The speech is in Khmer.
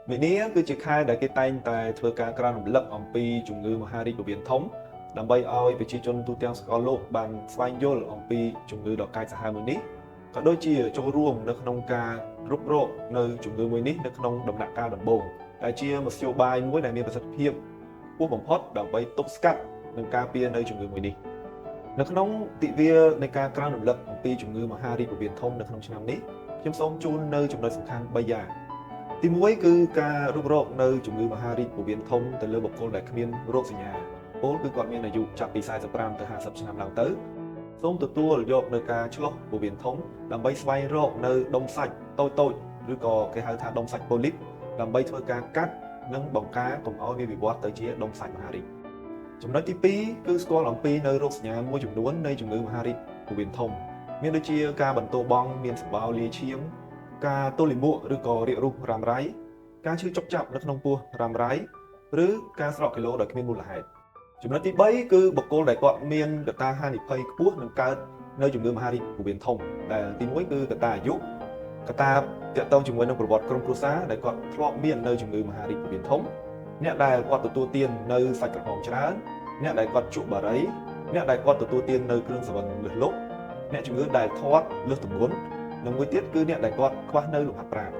Vậy ní cứ chỉ khai đại cái tay tại thừa cả gran động lực ông pi chủng ngữ mà hari của biển thống làm bay oi về chi chôn tu tiang score lô bàn phai vô ông pi chủng ngữ đọc cai sa hai mươi ní có đôi chi ở chỗ ruộng nơi nông ca rúc rộ nơi chủng ngữ mới ní nơi nông đồng nặng cao đồng bồn đại chia một siêu bài mỗi đại miền vật hiệp quốc bổng hot đọc bay top scat nâng ca pia nơi chủng ngữ mới ní nơi nông tị vía nơi ca gran động lực ông pi chủng ngữ mà hari của biển thống nơi nông chừng năm ní chiếm sống chôn nơi chủng nơi sủng khang bay giàទីមួយគឺការរុករកនៅជំងឺមហារីកពោះវៀនធំទៅលើបុគ្គលដែលគ្មានរោគសញ្ញាពលគឺគាត់មានអាយុចាប់ពី45ទៅ50ឆ្នាំឡើងទៅសូមទទួលយកនៅការឆ្លុះពោះវៀនធំដើម្បីស្វែងរកនៅដុំសាច់តូចៗឬក៏គេហៅថាដុំសាច់ប៉ូលីបដើម្បីធ្វើការកាត់និងបង្ការកុំឲ្យវាវិវត្តទៅជាដុំសាច់មហារីកចំណុចទី2គឺស្គាល់អំពីនៅរោគសញ្ញាមួយចំនួននៃជំងឺមហារីកពោះវៀនធំមានដូចជាការបន្ទោបង់មានសម្បោរលាឈាមការទល់លាមកឬក៏រាករូសរ៉ាំរ៉ៃការឈឺចុកចាប់នៅក្នុងពោះរ៉ាំរ៉ៃឬការស្រកគីឡូដោយគ្មានមូលហេតុចំណុចទី3គឺបុគ្គលដែលគាត់មានកត្តាហានិភ័យខ្ពស់នឹងកើតនៅជំងឺមហារីកពោះវៀនធំដែលទី1គឺកត្តាអាយុកត្តាទាក់ទងជាមួយនឹងប្រវត្តិក្រុមគ្រួសារដែលគាត់ធ្លាប់មាននៅជំងឺមហារីកពោះវៀនធំអ្នកដែលគាត់ទទួលទាននៅសាច់ក្រហមច្រើនអ្នកដែលគាត់ជក់បារីអ្នកដែលគាត់ទទួលទាននៅគ្រឿងសង្វឹងលើសលប់អ្នកជំងឺដែលធាត់លើសទម្ងន់និងមួយទៀតគឺអ្នកដែលគាត់ខ្វះនៅលំហាត់ប្រាណ